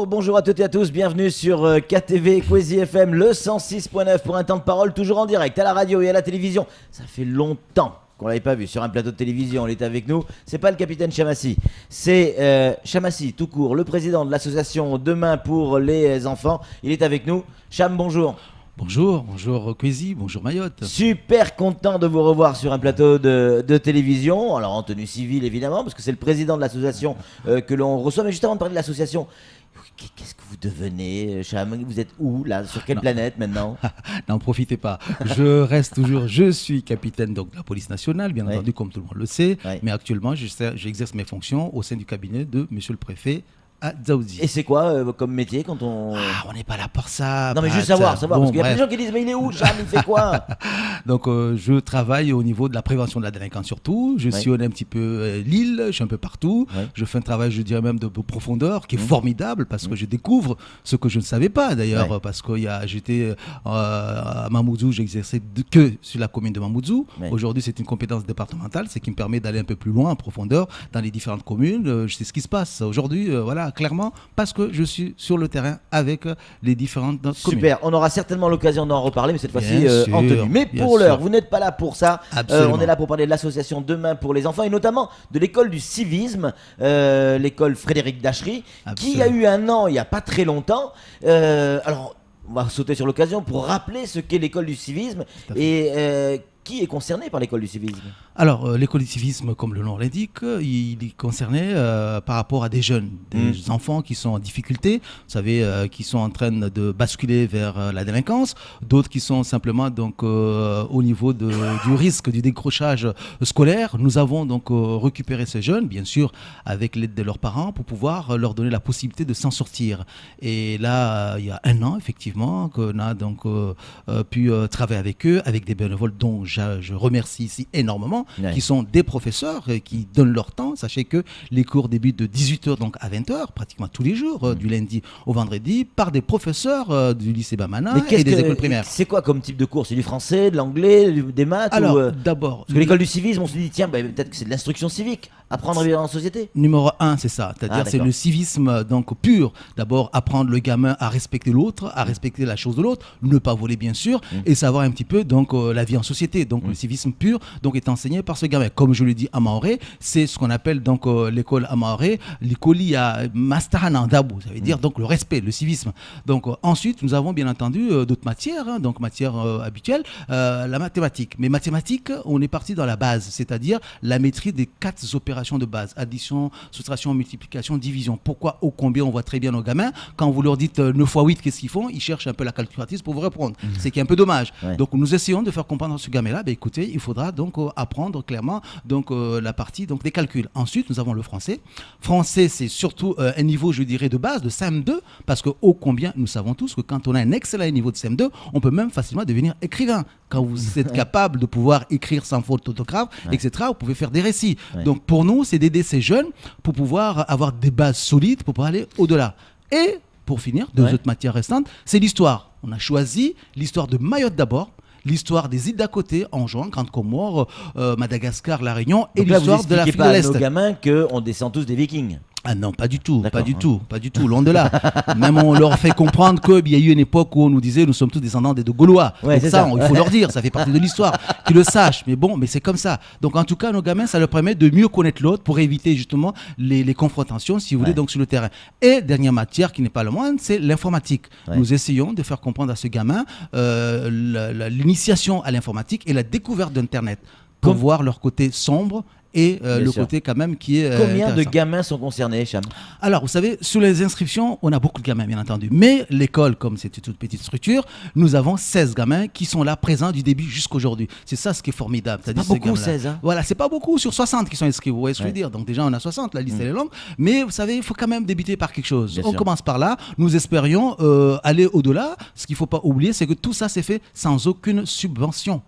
Bonjour à toutes et à tous, bienvenue sur KTV Kwezi FM, le 106.9 pour un temps de parole toujours en direct à la radio et à la télévision. Ça fait longtemps qu'on l'avait pas vu sur un plateau de télévision, il est avec nous. C'est pas le capitaine Chamassi, c'est Chamassi tout court, le président de l'association Demain pour les enfants. Il est avec nous. Cham, bonjour. Bonjour Kwezi, bonjour Mayotte. Super content de vous revoir sur un plateau de télévision, alors en tenue civile évidemment, parce que c'est le président de l'association que l'on reçoit. Mais juste avant de parler de l'association, qu'est-ce que vous devenez, Cham? Vous êtes où là? Sur quelle planète maintenant? N'en profitez pas, je suis capitaine donc, de la police nationale, bien entendu, comme tout le monde le sait, mais actuellement j'exerce mes fonctions au sein du cabinet de monsieur le préfet à Dzaoudzi. Et c'est quoi comme métier quand on... on n'est pas là pour ça. Non mais juste savoir, bon, parce qu'il y a plein de gens qui disent mais il est où Cham, il fait quoi? Donc je travaille au niveau de la prévention de la délinquance surtout, je sillonne un petit peu l'île, je suis un peu partout, je fais un travail je dirais même de profondeur qui est formidable parce que je découvre ce que je ne savais pas d'ailleurs, parce que j'étais à Mamoudzou, j'exerçais que sur la commune de Mamoudzou. Aujourd'hui c'est une compétence départementale, ce qui me permet d'aller un peu plus loin en profondeur dans les différentes communes, je sais ce qui se passe aujourd'hui, voilà, clairement, parce que je suis sur le terrain avec les différentes communes. Super, on aura certainement l'occasion d'en reparler, mais cette fois-ci en tenue. Mais pour l'heure, vous n'êtes pas là pour ça. On est là pour parler de l'association Demain pour les enfants et notamment de l'école du civisme, l'école Frédéric Dachery, qui a eu un an il n'y a pas très longtemps. Alors, on va sauter sur l'occasion pour rappeler ce qu'est l'école du civisme et qui est concerné par l'école du civisme? Alors, l'école du civisme, comme le nom l'indique, il est concerné par rapport à des jeunes, des enfants qui sont en difficulté, vous savez, qui sont en train de basculer vers la délinquance, d'autres qui sont simplement donc, au niveau du risque du décrochage scolaire. Nous avons donc récupéré ces jeunes, bien sûr, avec l'aide de leurs parents, pour pouvoir leur donner la possibilité de s'en sortir. Et là, il y a un an, effectivement, qu'on a donc pu travailler avec eux, avec des bénévoles dont je remercie ici énormément, qui sont des professeurs qui donnent leur temps. Sachez que les cours débutent de 18h donc à 20h, pratiquement tous les jours, du lundi au vendredi, par des professeurs du lycée Bamana et des écoles primaires. C'est quoi comme type de cours? C'est du français, de l'anglais, des maths? Alors, d'abord... Parce que l'école du civisme, on se dit, tiens, peut-être que c'est de l'instruction civique, apprendre à vivre en société. Numéro 1, c'est ça. C'est-à-dire c'est le civisme donc, pur. D'abord, apprendre le gamin à respecter l'autre, à respecter la chose de l'autre, ne pas voler bien sûr, et savoir un petit peu donc, la vie en société. Donc le civisme pur donc, est enseigné par ce gamin. Comme je le dis à Maoré, c'est ce qu'on appelle donc, l'école à Maoré, l'école à Mastahana Dabou, ça veut dire donc, le respect, le civisme. Donc ensuite, nous avons bien entendu d'autres matières, donc matières habituelles, la mathématique. Mais mathématiques, on est parti dans la base, c'est-à-dire la maîtrise des 4 opérations de base, addition, soustraction, multiplication, division. Pourquoi, au combien, on voit très bien nos gamins, quand vous leur dites 9 x 8, qu'est-ce qu'ils font? Ils cherchent un peu la calculatrice pour vous répondre. C'est qui est un peu dommage. Donc nous essayons de faire comprendre à ce gamin-là, écoutez, il faudra donc apprendre clairement donc, la partie donc, des calculs. Ensuite, nous avons le français. Français, c'est surtout un niveau, je dirais, de base, de CM2, parce que ô combien, nous savons tous que quand on a un excellent niveau de CM2, on peut même facilement devenir écrivain. Quand vous êtes capable de pouvoir écrire sans faute d'orthographe, etc., vous pouvez faire des récits. Donc pour nous, c'est d'aider ces jeunes pour pouvoir avoir des bases solides, pour pouvoir aller au-delà. Et pour finir, deux autres matières restantes, c'est l'histoire. On a choisi l'histoire de Mayotte d'abord, l'histoire des îles d'à côté, Anjouan, Grande Comore, Madagascar, La Réunion, et l'histoire de l'Afrique de l'Est. Vous n'expliquez pas à nos gamins qu'on descend tous des Vikings? Ah non, pas du tout, pas du tout, loin de là. Même on leur fait comprendre qu'il y a eu une époque où on nous disait nous sommes tous descendants des Gaulois. Donc ça, il faut leur dire, ça fait partie de l'histoire, qu'ils le sachent. Mais bon, mais c'est comme ça. Donc en tout cas, nos gamins, ça leur permet de mieux connaître l'autre pour éviter justement les confrontations, si vous voulez, donc sur le terrain. Et dernière matière qui n'est pas le moindre, c'est l'informatique. Nous essayons de faire comprendre à ce gamin l'initiation à l'informatique et la découverte d'Internet pour voir leur côté sombre et le côté quand même qui est Combien de gamins sont concernés, Cham? Alors, vous savez, sur les inscriptions, on a beaucoup de gamins, bien entendu. Mais l'école, comme c'est une toute petite structure, nous avons 16 gamins qui sont là, présents du début jusqu'aujourd'hui. C'est ça ce qui est formidable. C'est pas beaucoup, 16, hein? Voilà, c'est pas beaucoup sur 60 qui sont inscrits, vous voyez ce que je veux dire. Donc déjà, on a 60, la liste elle est longue. Mais vous savez, il faut quand même débuter par quelque chose. On commence par là. Nous espérions aller au-delà. Ce qu'il ne faut pas oublier, c'est que tout ça s'est fait sans aucune subvention.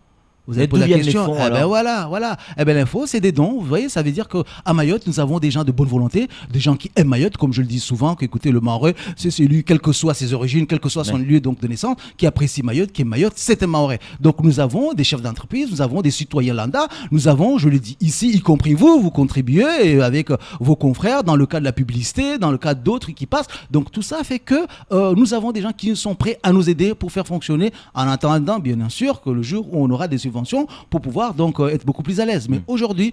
Vous avez posé la question. Voilà. L'info, c'est des dons. Vous voyez, ça veut dire qu'à Mayotte, nous avons des gens de bonne volonté, des gens qui aiment Mayotte, comme je le dis souvent, qu'écoutez, le Mahorais, c'est celui, quelles que soient ses origines, quel que soit son lieu donc, de naissance, qui apprécie Mayotte, qui aime Mayotte, c'est un Mahorais. Donc nous avons des chefs d'entreprise, nous avons des citoyens lambda, nous avons, je le dis ici, y compris vous contribuez avec vos confrères dans le cas de la publicité, dans le cas d'autres qui passent. Donc tout ça fait que nous avons des gens qui sont prêts à nous aider pour faire fonctionner, en attendant bien sûr que le jour où on aura des subventions pour pouvoir donc être beaucoup plus à l'aise. Mais aujourd'hui,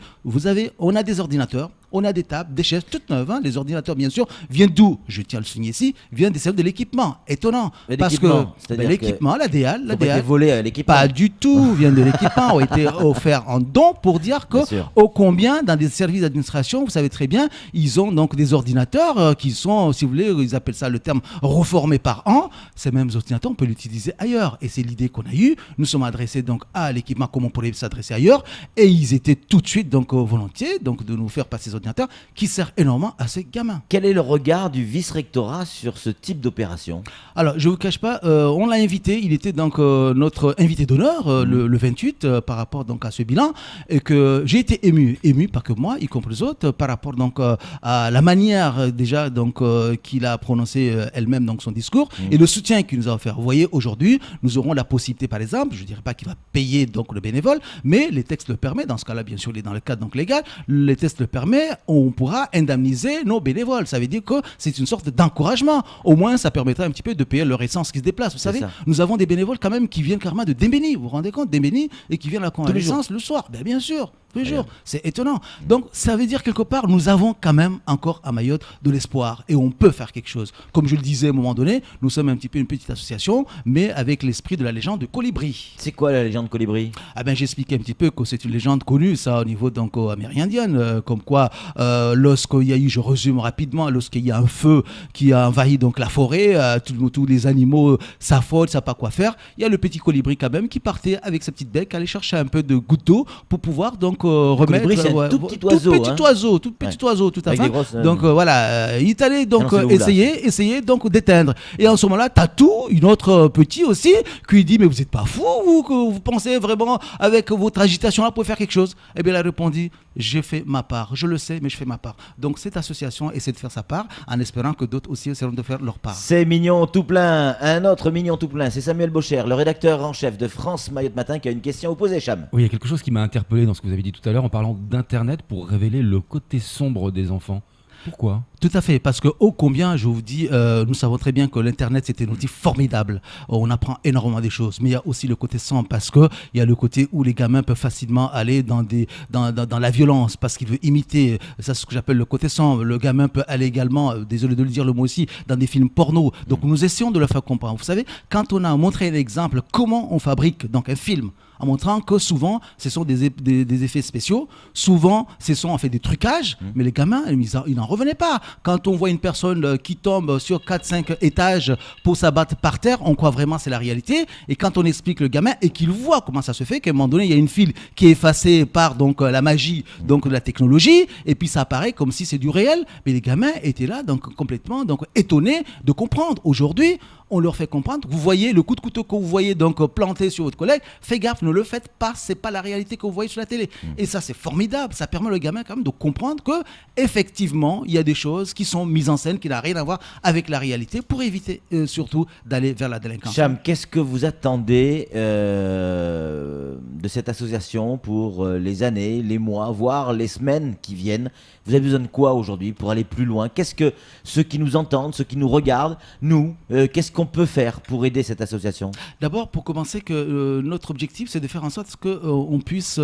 on a des ordinateurs, on a des tables, des chaises toutes neuves. Les ordinateurs, bien sûr, viennent d'où? Je tiens à le souligner ici, viennent des services de l'équipement. Étonnant. Parce que l'équipement, la DEAL, volé à l'équipement. Pas du tout, viennent de l'équipement, ont été offerts en don pour dire que, ô combien, dans des services d'administration, vous savez très bien, ils ont donc des ordinateurs qui sont, si vous voulez, ils appellent ça le terme reformés par an. Ces mêmes ordinateurs, on peut l'utiliser ailleurs. Et c'est l'idée qu'on a eue. Nous sommes adressés donc à l'équipement, comment on pourrait s'adresser ailleurs. Et ils étaient tout de suite donc volontiers donc, de nous faire passer ces ordinateurs qui sert énormément à ces gamins. Quel est le regard du vice-rectorat sur ce type d'opération? Alors, je ne vous cache pas, on l'a invité, il était donc notre invité d'honneur le 28 par rapport donc à ce bilan, et que j'ai été ému, pas que moi, y compris les autres, par rapport donc à la manière déjà donc qu'il a prononcé elle-même donc son discours et le soutien qu'il nous a offert. Vous voyez, aujourd'hui, nous aurons la possibilité, par exemple, je ne dirais pas qu'il va payer donc le bénévole, mais les textes le permettent, dans ce cas-là, bien sûr, il est dans le cadre donc légal, les textes le permettent, on pourra indemniser nos bénévoles. Ça veut dire que c'est une sorte d'encouragement. Au moins, ça permettra un petit peu de payer leur essence qui se déplace. Vous savez, nous avons des bénévoles quand même qui viennent carrément de Dembéni. Vous vous rendez compte, Dembéni, et qui viennent à la convalescence le soir. Bien sûr. Tous les jours. C'est étonnant. Donc, ça veut dire quelque part, nous avons quand même encore à Mayotte de l'espoir et on peut faire quelque chose. Comme je le disais à un moment donné, nous sommes un petit peu une petite association, mais avec l'esprit de la légende de Colibri. C'est quoi la légende Colibri? J'expliquais un petit peu que c'est une légende connue, ça, au niveau donc amérindien, comme quoi, lorsqu'il y a eu, je résume rapidement, lorsqu'il y a un feu qui a envahi donc la forêt, tous les animaux s'affolent, ne savent pas quoi faire, il y a le petit colibri quand même qui partait avec sa petite bec, aller chercher un peu de goutte d'eau pour pouvoir donc remettre. Colibri, c'est un tout petit oiseau. Tout petit oiseau, tout à fait. Donc voilà, il est allé donc essayer donc d'éteindre. Et en ce moment-là, Tatou, une autre petit aussi, qui lui dit mais vous n'êtes pas fou, vous, que vous pensez vraiment avec votre agitation là pour faire quelque chose? Eh bien, il a répondu j'ai fait ma part, je le sais, mais je fais ma part. Donc cette association essaie de faire sa part en espérant que d'autres aussi essaieront de faire leur part. C'est mignon tout plein, un autre mignon tout plein, c'est Samuel Bocher, le rédacteur en chef de France Mayotte Matin, qui a une question à vous poser, Cham. Oui, il y a quelque chose qui m'a interpellé dans ce que vous avez dit tout à l'heure en parlant d'Internet pour révéler le côté sombre des enfants. Pourquoi ? Tout à fait, parce que ô combien, je vous dis, nous savons très bien que l'Internet, c'est un outil formidable. On apprend énormément des choses, mais il y a aussi le côté sombre, parce qu'il y a le côté où les gamins peuvent facilement aller dans la violence, parce qu'il veut imiter, ça c'est ce que j'appelle le côté sombre. Le gamin peut aller également, désolé de le dire le mot aussi, dans des films porno. Donc nous essayons de le faire comprendre. Vous savez, quand on a montré l'exemple, comment on fabrique donc un film, en montrant que souvent, ce sont des effets spéciaux, souvent, ce sont en fait des trucages, mais les gamins, ils n'en revenaient pas. Quand on voit une personne qui tombe sur 4-5 étages pour s'abattre par terre, on croit vraiment que c'est la réalité. Et quand on explique le gamin et qu'il voit comment ça se fait, qu'à un moment donné, il y a une file qui est effacée par donc, la magie donc, de la technologie, et puis ça apparaît comme si c'est du réel. Mais les gamins étaient là donc, complètement donc, étonnés de comprendre. Aujourd'hui, on leur fait comprendre. Vous voyez le coup de couteau que vous voyez donc planté sur votre collègue, faites gaffe, ne le faites pas, c'est pas la réalité que vous voyez sur la télé. Et ça, c'est formidable. Ça permet au gamin quand même de comprendre que effectivement, il y a des choses qui sont mises en scène qui n'ont rien à voir avec la réalité pour éviter surtout d'aller vers la délinquance. Cham, qu'est-ce que vous attendez de cette association pour les années, les mois, voire les semaines qui viennent? Vous avez besoin de quoi aujourd'hui pour aller plus loin? Qu'est-ce que ceux qui nous entendent, ceux qui nous regardent, nous, qu'est-ce qu'on peut faire pour aider cette association? D'abord, pour commencer, que notre objectif, c'est de faire en sorte qu'on puisse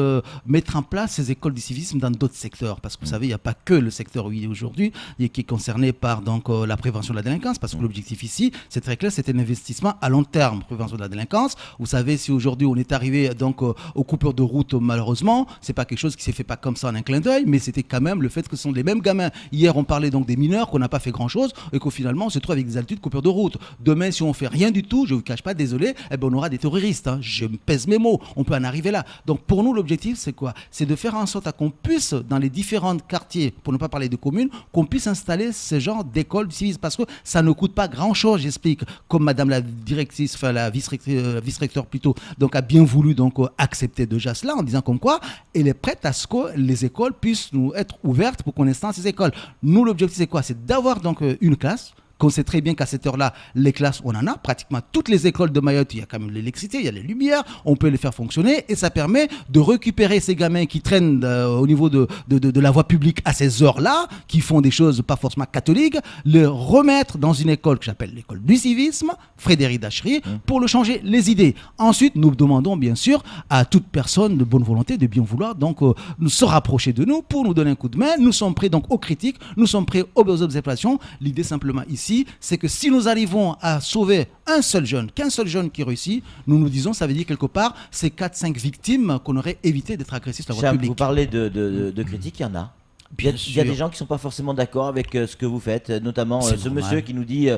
mettre en place ces écoles du civisme dans d'autres secteurs. Parce que vous savez, il n'y a pas que le secteur où il est aujourd'hui, qui est concerné par donc, la prévention de la délinquance. Parce que l'objectif ici, c'est très clair, c'est un investissement à long terme, prévention de la délinquance. Vous savez, si aujourd'hui on est arrivé donc, aux coupures de route, malheureusement, c'est pas quelque chose qui s'est fait pas comme ça en un clin d'œil, mais c'était quand même le fait que ce sont les mêmes gamins. Hier, on parlait donc des mineurs, qu'on n'a pas fait grand-chose, et qu'au finalement, on se trouve avec des altitudes coupures de route. Demain, demain, si on fait rien du tout, je ne vous cache pas, désolé, on aura des terroristes. Hein. Je me pèse mes mots. On peut en arriver là. Donc, pour nous, l'objectif, c'est quoi? C'est de faire en sorte qu'on puisse, dans les différents quartiers, pour ne pas parler de communes, qu'on puisse installer ce genre d'école de civisme. Parce que ça ne coûte pas grand-chose, j'explique. Comme madame la directrice, enfin la vice-recteur plutôt, donc a bien voulu donc accepter déjà cela en disant comme quoi elle est prête à ce que les écoles puissent nous être ouvertes pour qu'on installe ces écoles. Nous, l'objectif, c'est quoi? C'est d'avoir donc une classe. Qu'on sait très bien qu'à cette heure-là, les classes, on en a. Pratiquement toutes les écoles de Mayotte, il y a quand même l'électricité, il y a les lumières, on peut les faire fonctionner et ça permet de récupérer ces gamins qui traînent au niveau de la voie publique à ces heures-là, qui font des choses pas forcément catholiques, les remettre dans une école que j'appelle l'école du civisme, Frédéric Dachery, pour le changer les idées. Ensuite, nous demandons bien sûr à toute personne de bonne volonté, de bien vouloir, donc se rapprocher de nous pour nous donner un coup de main. Nous sommes prêts donc aux critiques, nous sommes prêts aux observations. L'idée simplement ici, c'est que si nous arrivons à sauver un seul jeune, qu'un seul jeune qui réussit, nous disons, ça veut dire quelque part, c'est 4-5 victimes qu'on aurait évité d'être agressés sur la voie publique. Vous parlez de critiques, il y en a. Il y a des gens qui ne sont pas forcément d'accord avec ce que vous faites, notamment ce monsieur qui nous dit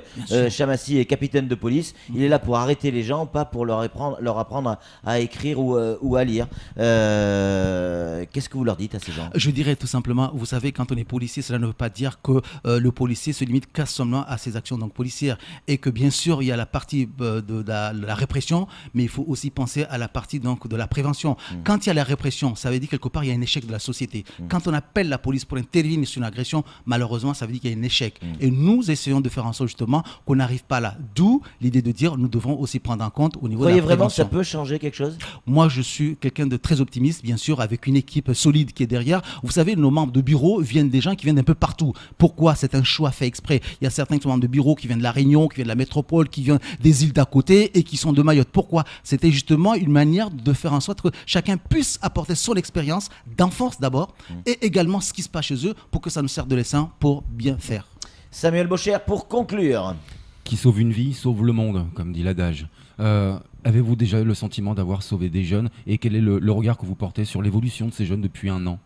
Chamassi est capitaine de police, il est là pour arrêter les gens, pas pour leur apprendre à écrire ou à lire. Qu'est-ce que vous leur dites à ces gens? Je dirais tout simplement, vous savez, quand on est policier, cela ne veut pas dire que le policier se limite qu'à seulement à ses actions donc policières, et que bien sûr il y a la partie de la répression, mais il faut aussi penser à la partie donc de la prévention. Quand il y a la répression, ça veut dire quelque part il y a un échec de la société. Quand on appelle la police pour intervenir sur une agression, malheureusement, ça veut dire qu'il y a un échec. Et nous essayons de faire en sorte justement qu'on n'arrive pas là. D'où l'idée de dire nous devons aussi prendre en compte au niveau de la prévention. Vous voyez vraiment que ça peut changer quelque chose? Moi, je suis quelqu'un de très optimiste, bien sûr, avec une équipe solide qui est derrière. Vous savez, nos membres de bureau viennent des gens qui viennent d'un peu partout. Pourquoi? C'est un choix fait exprès. Il y a certains membres de bureau qui viennent de la Réunion, qui viennent de la métropole, qui viennent des îles d'à côté et qui sont de Mayotte. Pourquoi? C'était justement une manière de faire en sorte que chacun puisse apporter son expérience d'enfance d'abord et également ce qui se passe chez eux pour que ça nous serve de leçon pour bien faire. Samuel Bocher, pour conclure. Qui sauve une vie, sauve le monde, comme dit l'adage. Avez-vous déjà eu le sentiment d'avoir sauvé des jeunes et quel est le regard que vous portez sur l'évolution de ces jeunes depuis un an?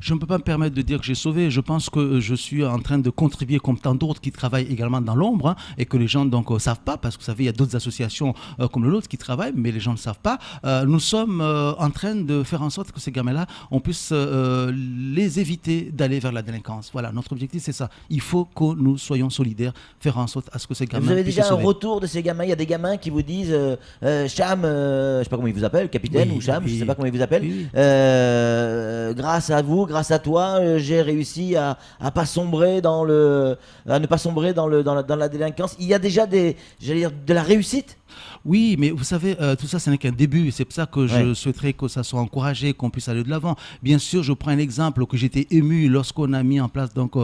Je ne peux pas me permettre de dire que j'ai sauvé. Je pense que je suis en train de contribuer comme tant d'autres qui travaillent également dans l'ombre et que les gens ne savent pas, parce que vous savez, il y a d'autres associations comme le nôtre qui travaillent, mais les gens ne savent pas. Nous sommes en train de faire en sorte que ces gamins-là, on puisse les éviter d'aller vers la délinquance. Voilà, notre objectif, c'est ça. Il faut que nous soyons solidaires, faire en sorte à ce que ces gamins. Vous avez déjà un retour de ces gamins? Il y a des gamins qui vous disent Cham, je ne sais pas comment ils vous appellent, capitaine ou Cham, je ne sais pas comment ils vous appellent. Grâce à vous, grâce à toi, j'ai réussi à ne pas sombrer dans la délinquance. Il y a déjà de la réussite. Oui, mais vous savez, tout ça, ce n'est qu'un début. C'est pour ça que je souhaiterais que ça soit encouragé, qu'on puisse aller de l'avant. Bien sûr, je prends un exemple que j'étais ému lorsqu'on a mis en place donc,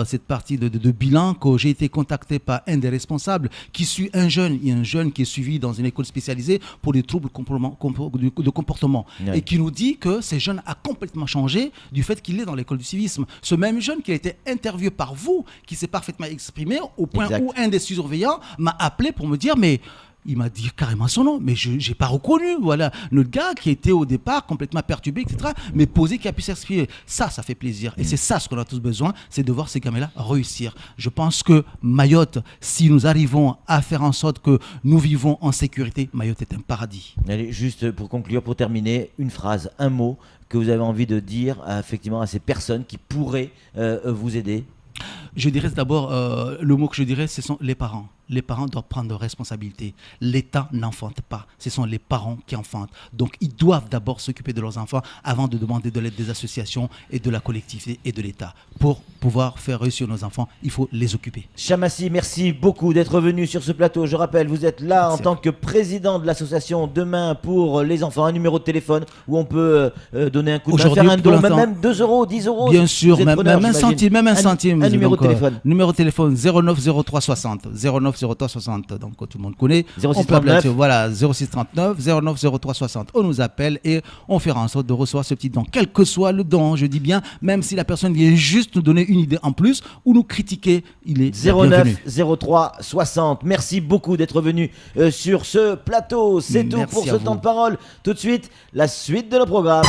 cette partie de bilan, que j'ai été contacté par un des responsables qui suit un jeune. Il y a un jeune qui est suivi dans une école spécialisée pour des troubles de comportement et qui nous dit que ce jeune a complètement changé du fait qu'il est dans l'école du civisme. Ce même jeune qui a été interviewé par vous, qui s'est parfaitement exprimé au point où un des surveillants m'a appelé pour me dire mais... Il m'a dit carrément son nom, mais je n'ai pas reconnu. Voilà, notre gars qui était au départ complètement perturbé, etc., mais posé, qui a pu s'exprimer. Ça fait plaisir. Et c'est ça ce qu'on a tous besoin, c'est de voir ces gamins-là réussir. Je pense que Mayotte, si nous arrivons à faire en sorte que nous vivons en sécurité, Mayotte est un paradis. Allez, juste pour conclure, pour terminer, une phrase, un mot que vous avez envie de dire effectivement à ces personnes qui pourraient vous aider. Je dirais d'abord, le mot que je dirais, ce sont les parents. Les parents doivent prendre leurs responsabilités. L'État n'enfante pas. Ce sont les parents qui enfantent. Donc, ils doivent d'abord s'occuper de leurs enfants avant de demander de l'aide des associations et de la collectivité et de l'État. Pour pouvoir faire réussir nos enfants, il faut les occuper. Chamassi, merci beaucoup d'être venu sur ce plateau. Je rappelle, vous êtes là en tant que président de l'association Demain pour les enfants. Un numéro de téléphone où on peut donner un coup de main, faire un don, même 2 euros, 10 euros. Bien sûr, même un centime. Un numéro de téléphone. Numéro de téléphone 09 03 60. 09 03 60, donc tout le monde connaît. 0639. Voilà, 0639 09 03 60. On nous appelle et on fera en sorte de recevoir ce petit don. Quel que soit le don, je dis bien, même si la personne vient juste nous donner une idée en plus ou nous critiquer, il est 09 03 60. Merci beaucoup d'être venu sur ce plateau. C'est tout pour ce temps de parole. Tout de suite, la suite de nos programmes.